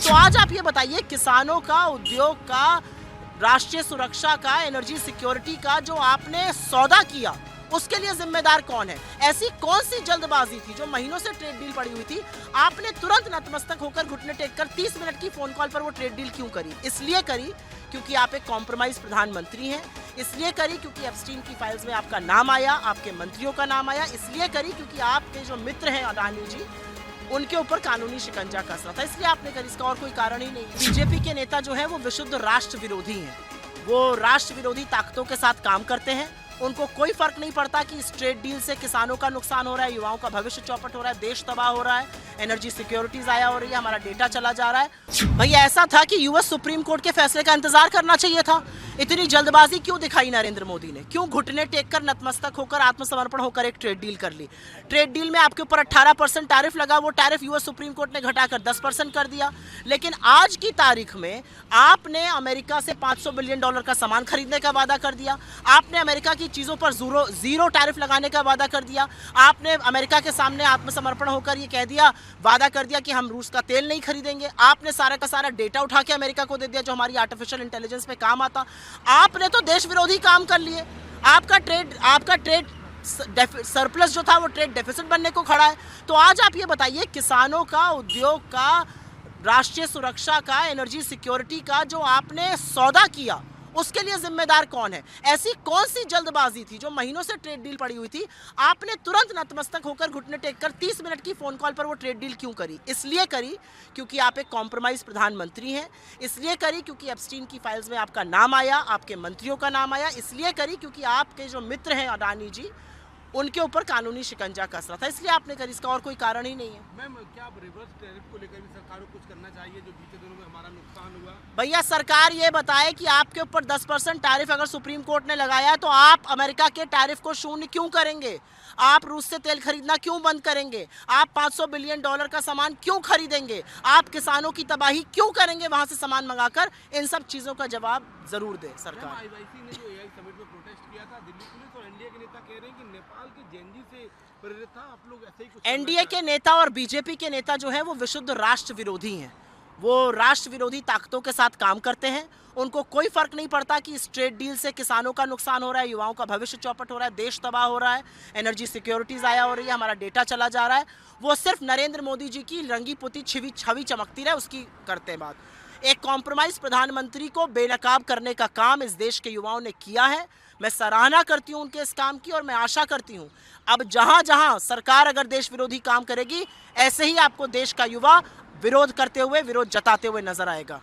तो आज आप ये बताइए, किसानों का, उद्योग का, राष्ट्रीय सुरक्षा का, एनर्जी सिक्योरिटी का जो आपने सौदा किया, उसके लिए जिम्मेदार कौन है? ऐसी कौन सी जल्दबाजी थी जो महीनों से ट्रेड डील पड़ी हुई थी, आपने तुरंत नतमस्तक होकर घुटने टेककर 30 मिनट की फोन कॉल पर वो ट्रेड डील क्यों करी? इसलिए करी क्योंकि आप एक कॉम्प्रोमाइज प्रधानमंत्री हैं, इसलिए करी क्योंकि एप्स्टीन की फाइल्स में आपका नाम आया, आपके मंत्रियों का नाम आया, इसलिए करी क्योंकि आपके जो मित्र हैं अडानी जी, उनके ऊपर कानूनी शिकंजा कस रहा था, इसलिए आपने करी। इसका और कोई कारण ही नहीं। बीजेपी के नेता जो है वो विशुद्ध राष्ट्र विरोधी हैं, वो राष्ट्र विरोधी ताकतों के साथ काम करते हैं। उनको कोई फर्क नहीं पड़ता कि इस ट्रेड डील से किसानों का नुकसान हो रहा है, युवाओं का भविष्य चौपट हो रहा है, देश तबाह हो रहा है, एनर्जी सिक्योरिटी जाया हो रही है, हमारा डेटा चला जा रहा है। भैया ऐसा था कि यूएस सुप्रीम कोर्ट के फैसले का इंतजार करना चाहिए था। इतनी जल्दबाजी क्यों दिखाई नरेंद्र मोदी ने? क्यों घुटने टेककर, नतमस्तक होकर, आत्मसमर्पण होकर एक ट्रेड डील कर ली? ट्रेड डील में आपके ऊपर 18% टैरिफ लगा, वो टैरिफ यूएस सुप्रीम कोर्ट ने घटाकर 10% कर दिया। लेकिन आज की तारीख में आपने अमेरिका से $500 बिलियन का सामान खरीदने का वादा कर दिया, आपने अमेरिका की चीजों पर जीरो टैरिफ लगाने का वादा कर दिया, आपने अमेरिका के सामने आत्मसमर्पण होकर ये कह दिया, वादा कर दिया कि हम रूस का तेल नहीं खरीदेंगे। आपने सारा का सारा डेटा उठा के अमेरिका को दे दिया जो हमारी आर्टिफिशियल इंटेलिजेंस पे काम आता। आपने तो देश विरोधी काम कर लिए। आपका ट्रेड सरप्लस जो था वो ट्रेड डेफिसिट बनने को खड़ा है। तो आज आप ये बताइए, किसानों का, उद्योग का, राष्ट्रीय सुरक्षा का, एनर्जी सिक्योरिटी का जो आपने सौदा किया, उसके लिए जिम्मेदार कौन है? ऐसी कौन सी जल्दबाजी थी जो महीनों से ट्रेड डील पड़ी हुई थी, आपने तुरंत नतमस्तक होकर घुटने टेककर 30 मिनट की फोन कॉल पर वो ट्रेड डील क्यों करी? इसलिए करी क्योंकि आप एक कॉम्प्रोमाइज प्रधानमंत्री हैं, इसलिए करी क्योंकि एप्स्टीन की फाइल्स में आपका नाम आया, आपके मंत्रियों का नाम आया, इसलिए करी क्योंकि आपके जो मित्र हैं अडानी जी, उनके ऊपर कानूनी शिकंजा कस रहा था, इसलिए आपने करी। इसका और कोई कारण ही नहीं है। मैम, क्या रिवर्स टैरिफ को लेकर भी सरकार को कुछ करना चाहिए जो बीते दिनों में हमारा नुकसान हुआ? भैया सरकार ये बताए कि आपके ऊपर 10% टैरिफ अगर सुप्रीम कोर्ट ने लगाया है तो आप अमेरिका के टैरिफ को शून्य क्यों करेंगे? आप रूस से तेल खरीदना क्यों बंद करेंगे? आप $500 बिलियन का सामान क्यों खरीदेंगे? आप किसानों की तबाही क्यों करेंगे वहां से सामान मंगाकर? इन सब चीजों का जवाब जरूर दे सरकार। आईवाईसी ने जो एआई समिट में प्रोटेस्ट किया था, दिल्ली पुलिस और एनडीए के नेता कह रहे हैं कि नेपाल के जेएनजी से प्रेरित था, आप लोग ऐसे ही कुछ? एनडीए के नेता और बीजेपी के नेता जो है वो विशुद्ध राष्ट्र विरोधी हैं, वो राष्ट्र विरोधी ताकतों के साथ काम करते हैं। उनको कोई फर्क नहीं पड़ता कि इस ट्रेड डील से किसानों का नुकसान हो रहा है, युवाओं का भविष्य चौपट हो रहा है, देश तबाह हो रहा है, एनर्जी सिक्योरिटी जाया हो रही है, हमारा डेटा चला जा रहा है। वो सिर्फ नरेंद्र मोदी जी की रंगी पुती छवि चमकती रहे, उसकी करते हैं बात। एक कॉम्प्रोमाइज प्रधानमंत्री को बेनकाब करने का काम इस देश के युवाओं ने किया है। मैं सराहना करती हूं उनके इस काम की, और मैं आशा करती हूं अब जहां जहां सरकार अगर देश विरोधी काम करेगी, ऐसे ही आपको देश का युवा विरोध करते हुए, विरोध जताते हुए नजर आएगा।